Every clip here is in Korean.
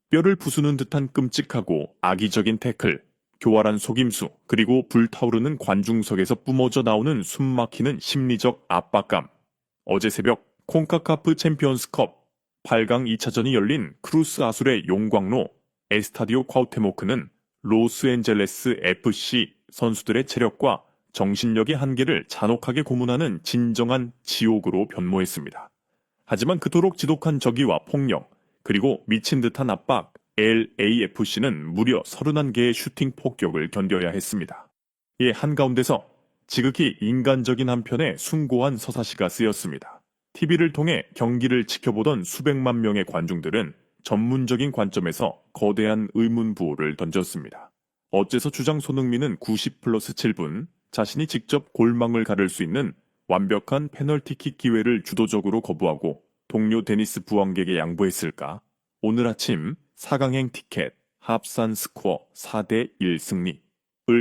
뼈를 부수는 듯한 끔찍하고 악의적인 태클, 교활한 속임수, 그리고 불타오르는 관중석에서 뿜어져 나오는 숨막히는 심리적 압박감. 어제 새벽 콘카카프 챔피언스컵 8강 2차전이 열린 크루스 아술의 용광로 에스타디오 콰우테모크는 로스앤젤레스 FC 선수들의 체력과 정신력의 한계를 잔혹하게 고문하는 진정한 지옥으로 변모했습니다. 하지만 그토록 지독한 적의와 폭력, 그리고 미친 듯한 압박, LAFC는 무려 31개의 슈팅 폭격을 견뎌야 했습니다. 이 한가운데서 지극히 인간적인 한편의 숭고한 서사시가 쓰였습니다. TV를 통해 경기를 지켜보던 수백만 명의 관중들은 전문적인 관점에서 거대한 의문부호를 던졌습니다. 어째서 주장 손흥민은 90 플러스 7분 자신이 직접 골망을 가를 수 있는 완벽한 페널티킥 기회를 주도적으로 거부하고 동료 데니스 부왕객에 양보했을까? 오늘 아침 4강행 티켓 합산 스코어 4대1 승리를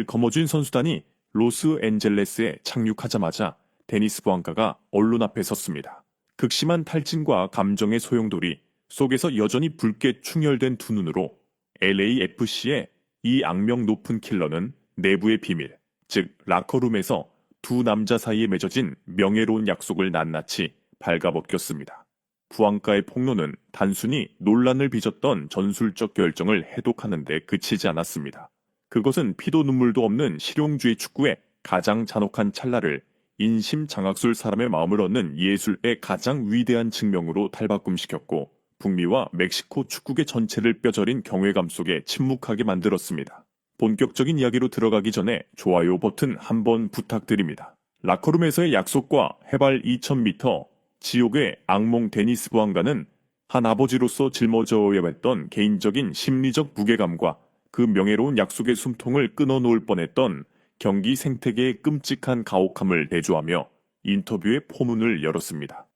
거머쥔 선수단이 로스앤젤레스에 착륙하자마자 데니스 부앙가가 언론 앞에 섰습니다. 극심한 탈진과 감정의 소용돌이 속에서 여전히 붉게 충혈된 두 눈으로 LAFC의 이 악명 높은 킬러는 내부의 비밀, 즉 라커룸에서 두 남자 사이에 맺어진 명예로운 약속을 낱낱이 발가벗겼습니다. 부앙가의 폭로는 단순히 논란을 빚었던 전술적 결정을 해독하는 데 그치지 않았습니다. 그것은 피도 눈물도 없는 실용주의 축구의 가장 잔혹한 찰나를 인심장악술 사람의 마음을 얻는 예술의 가장 위대한 증명으로 탈바꿈시켰고 북미와 멕시코 축구계 전체를 뼈저린 경외감 속에 침묵하게 만들었습니다. 본격적인 이야기로 들어가기 전에 좋아요 버튼 한번 부탁드립니다. 라커룸에서의 약속과 해발 2000m 지옥의 악몽 데니스 부앙가는 한 아버지로서 짊어져야 했던 개인적인 심리적 무게감과 그 명예로운 약속의 숨통을 끊어놓을 뻔했던 경기 생태계의 끔찍한 가혹함을 대조하며 인터뷰의 포문을 열었습니다.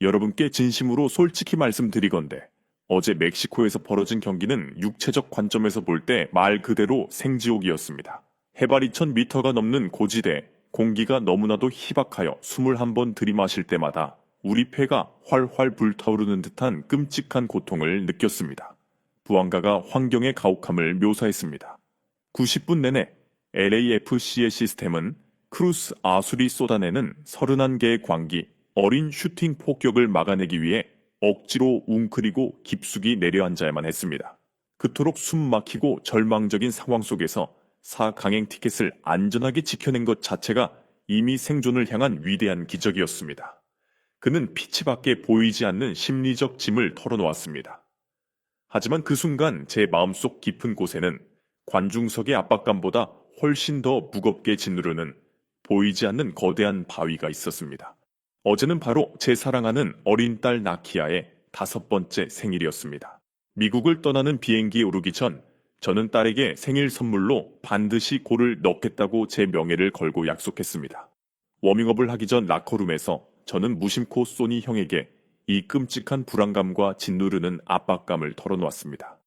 여러분께 진심으로 솔직히 말씀드리건대 어제 멕시코에서 벌어진 경기는 육체적 관점에서 볼 때 말 그대로 생지옥이었습니다. 해발 2000m가 넘는 고지대, 공기가 너무나도 희박하여 숨을 한번 들이마실 때마다 우리 폐가 활활 불타오르는 듯한 끔찍한 고통을 느꼈습니다. 부앙가가 환경의 가혹함을 묘사했습니다. 90분 내내 LAFC의 시스템은 크루스 아술이 쏟아내는 31개의 광기, 어린 슈팅 폭격을 막아내기 위해 억지로 웅크리고 깊숙이 내려앉아야만 했습니다. 그토록 숨막히고 절망적인 상황 속에서 4강행 티켓을 안전하게 지켜낸 것 자체가 이미 생존을 향한 위대한 기적이었습니다. 그는 피치밖에 보이지 않는 심리적 짐을 털어놓았습니다. 하지만 그 순간 제 마음속 깊은 곳에는 관중석의 압박감보다 훨씬 더 무겁게 짓누르는 보이지 않는 거대한 바위가 있었습니다. 어제는 바로 제 사랑하는 어린 딸 나키아의 5번째 생일이었습니다. 미국을 떠나는 비행기에 오르기 전 저는 딸에게 생일 선물로 반드시 골을 넣겠다고 제 명예를 걸고 약속했습니다. 워밍업을 하기 전 라커룸에서 저는 무심코 소니 형에게 이 끔찍한 불안감과 짓누르는 압박감을 털어놓았습니다.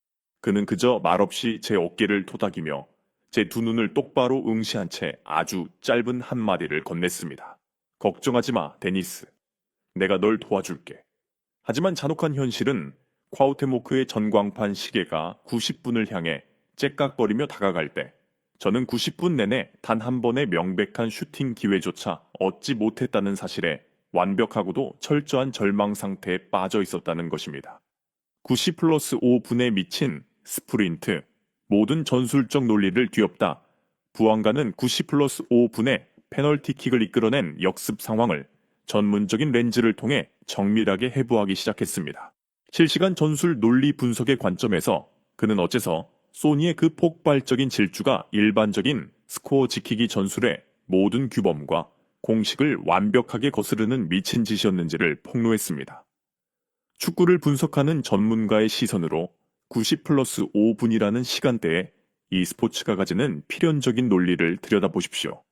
그는 그저 말없이 제 어깨를 토닥이며 제 두 눈을 똑바로 응시한 채 아주 짧은 한마디를 건넸습니다. 걱정하지 마, 데니스. 내가 널 도와줄게. 하지만 잔혹한 현실은 콰우테모크의 전광판 시계가 90분을 향해 째깍거리며 다가갈 때 저는 90분 내내 단 한 번의 명백한 슈팅 기회조차 얻지 못했다는 사실에 완벽하고도 철저한 절망 상태에 빠져 있었다는 것입니다. 90 플러스 5분에 미친 스프린트, 모든 전술적 논리를 뒤엎다 부앙가는 90 플러스 5분에 페널티킥을 이끌어낸 역습 상황을 전문적인 렌즈를 통해 정밀하게 해부하기 시작했습니다. 실시간 전술 논리 분석의 관점에서 그는 어째서 소니의 그 폭발적인 질주가 일반적인 스코어 지키기 전술의 모든 규범과 공식을 완벽하게 거스르는 미친 짓이었는지를 폭로했습니다. 축구를 분석하는 전문가의 시선으로 90 플러스 5분이라는 시간대에 이 스포츠가 가지는 필연적인 논리를 들여다보십시오.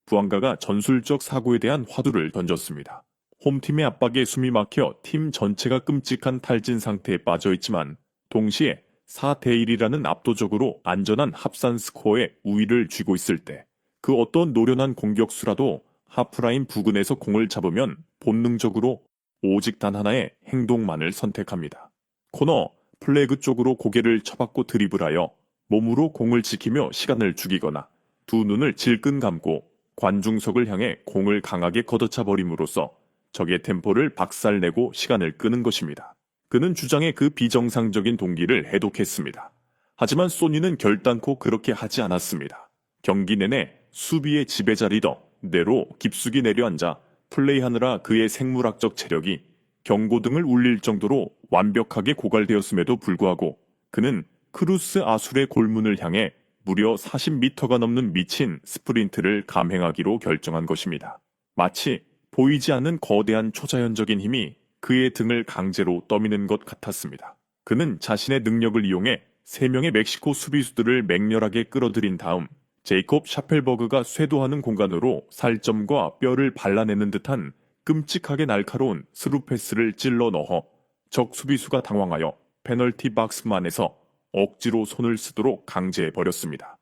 부앙가가 전술적 사고에 대한 화두를 던졌습니다. 홈팀의 압박에 숨이 막혀 팀 전체가 끔찍한 탈진 상태에 빠져 있지만 동시에 4대1이라는 압도적으로 안전한 합산 스코어에 우위를 쥐고 있을 때 그 어떤 노련한 공격수라도 하프라인 부근에서 공을 잡으면 본능적으로 오직 단 하나의 행동만을 선택합니다. 코너, 플래그 쪽으로 고개를 쳐박고 드리블하여 몸으로 공을 지키며 시간을 죽이거나 두 눈을 질끈 감고 관중석을 향해 공을 강하게 걷어차 버림으로써 적의 템포를 박살내고 시간을 끄는 것입니다. 그는 주장의 그 비정상적인 동기를 해독했습니다. 하지만 소니는 결단코 그렇게 하지 않았습니다. 경기 내내 수비의 지배자 리더 네로 깊숙이 내려앉아 플레이하느라 그의 생물학적 체력이 경고등을 울릴 정도로 완벽하게 고갈되었음에도 불구하고 그는 크루스 아술의 골문을 향해 무려 40m가 넘는 미친 스프린트를 감행하기로 결정한 것입니다. 마치 보이지 않는 거대한 초자연적인 힘이 그의 등을 강제로 떠미는 것 같았습니다. 그는 자신의 능력을 이용해 3명의 멕시코 수비수들을 맹렬하게 끌어들인 다음 제이콥 샤펠버그가 쇄도하는 공간으로 살점과 뼈를 발라내는 듯한 끔찍하게 날카로운 스루 패스를 찔러 넣어 적 수비수가 당황하여 페널티 박스만에서 억지로 손을 쓰도록 강제해버렸습니다.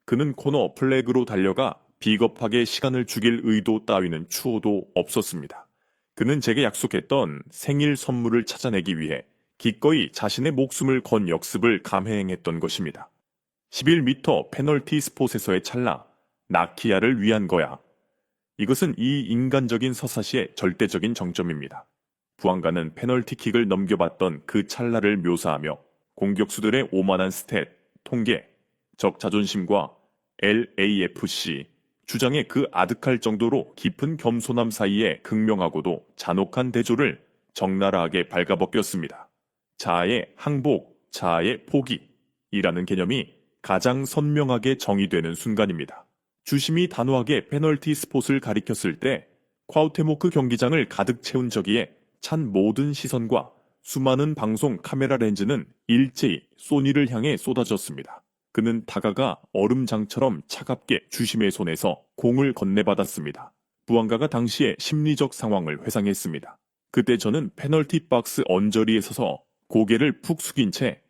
그는 코너 플래그로 달려가 비겁하게 시간을 죽일 의도 따위는 추호도 없었습니다. 그는 제게 약속했던 생일 선물을 찾아내기 위해 기꺼이 자신의 목숨을 건 역습을 감행했던 것입니다. 11m 페널티 스폿에서의 찰나, 나키아를 위한 거야. 이것은 이 인간적인 서사시의 절대적인 정점입니다. 부안가는 페널티킥을 넘겨봤던 그 찰나를 묘사하며 공격수들의 오만한 스탯, 통계, 적 자존심과 LAFC, 주장의 그 아득할 정도로 깊은 겸손함 사이에 극명하고도 잔혹한 대조를 적나라하게 발가벗겼습니다. 자아의 항복, 자아의 포기이라는 개념이 가장 선명하게 정의되는 순간입니다. 주심이 단호하게 페널티 스폿을 가리켰을 때 콰우테모크 경기장을 가득 채운 저기에 찬 모든 시선과 수많은 방송 카메라 렌즈는 일제히 소니를 향해 쏟아졌습니다. 그는 다가가 얼음장처럼 차갑게 주심의 손에서 공을 건네받았습니다. 부안가가 당시의 심리적 상황을 회상했습니다. 그때 저는 페널티 박스 언저리에 서서 고개를 푹 숙인 채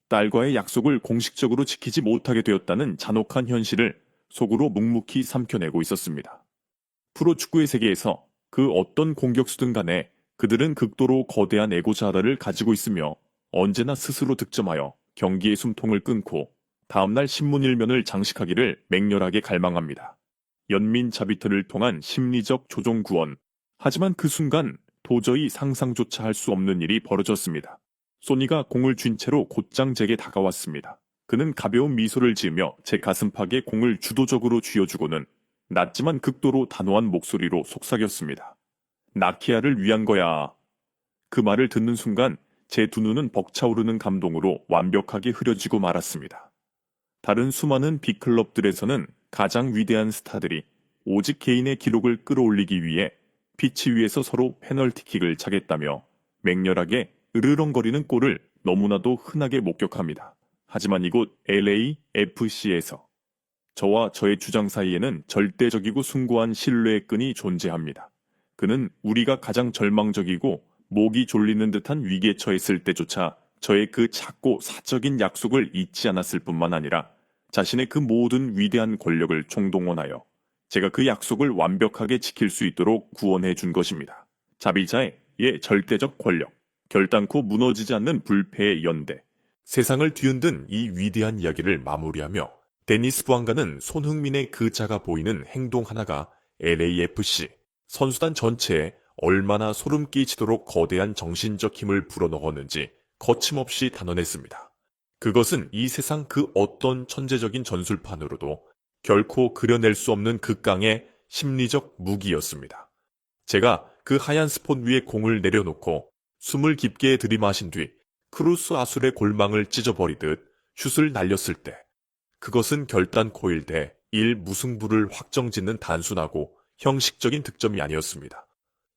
딸과의 약속을 공식적으로 지키지 못하게 되었다는 잔혹한 현실을 속으로 묵묵히 삼켜내고 있었습니다. 프로축구의 세계에서 그 어떤 공격수든 간에 그들은 극도로 거대한 에고자아를 가지고 있으며 언제나 스스로 득점하여 경기의 숨통을 끊고 다음날 신문 일면을 장식하기를 맹렬하게 갈망합니다. 연민 자비터를 통한 심리적 조종 구원. 하지만 그 순간 도저히 상상조차 할 수 없는 일이 벌어졌습니다. 소니가 공을 쥔 채로 곧장 제게 다가왔습니다. 그는 가벼운 미소를 지으며 제 가슴팍에 공을 주도적으로 쥐어주고는 낮지만 극도로 단호한 목소리로 속삭였습니다. 나키아를 위한 거야. 그 말을 듣는 순간 제 두 눈은 벅차오르는 감동으로 완벽하게 흐려지고 말았습니다. 다른 수많은 빅클럽들에서는 가장 위대한 스타들이 오직 개인의 기록을 끌어올리기 위해 피치 위에서 서로 페널티킥을 차겠다며 맹렬하게 으르렁거리는 꼴을 너무나도 흔하게 목격합니다. 하지만 이곳 LAFC에서 저와 저의 주장 사이에는 절대적이고 숭고한 신뢰의 끈이 존재합니다. 그는 우리가 가장 절망적이고 목이 졸리는 듯한 위기에 처했을 때조차 저의 그 작고 사적인 약속을 잊지 않았을 뿐만 아니라 자신의 그 모든 위대한 권력을 총동원하여 제가 그 약속을 완벽하게 지킬 수 있도록 구원해 준 것입니다. 자비자의 절대적 권력, 결단코 무너지지 않는 불패의 연대, 세상을 뒤흔든 이 위대한 이야기를 마무리하며 데니스 부안가는 손흥민의 그 작아 보이는 행동 하나가 LAFC 선수단 전체에 얼마나 소름 끼치도록 거대한 정신적 힘을 불어넣었는지 거침없이 단언했습니다. 그것은 이 세상 그 어떤 천재적인 전술판으로도 결코 그려낼 수 없는 극강의 심리적 무기였습니다. 제가 그 하얀 스폿 위에 공을 내려놓고 숨을 깊게 들이마신 뒤 크루스 아술의 골망을 찢어버리듯 슛을 날렸을 때 그것은 결단코일 대 1 무승부를 확정짓는 단순하고 형식적인 득점이 아니었습니다.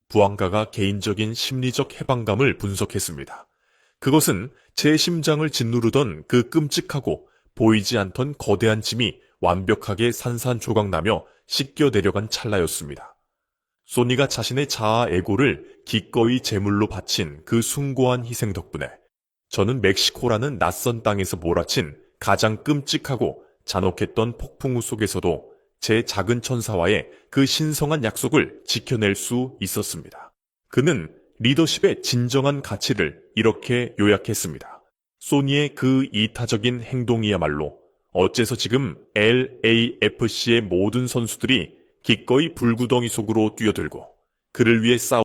부안가가 개인적인 심리적 해방감을 분석했습니다. 그것은 제 심장을 짓누르던 그 끔찍하고 보이지 않던 거대한 짐이 완벽하게 산산조각나며 씻겨 내려간 찰나였습니다. 소니가 자신의 자아 에고를 기꺼이 제물로 바친 그 숭고한 희생 덕분에 저는 멕시코라는 낯선 땅에서 몰아친 가장 끔찍하고 잔혹했던 폭풍우 속에서도 제 작은 천사와의 그 신성한 약속을 지켜낼 수 있었습니다. 그는 리더십의 진정한 가치를 이렇게 요약했습니다. 소니의 그 이타적인 행동이야말로 어째서 지금 LAFC의 모든 선수들이 기꺼이 불구덩이 속으로 뛰어들고 그를 위해 싸우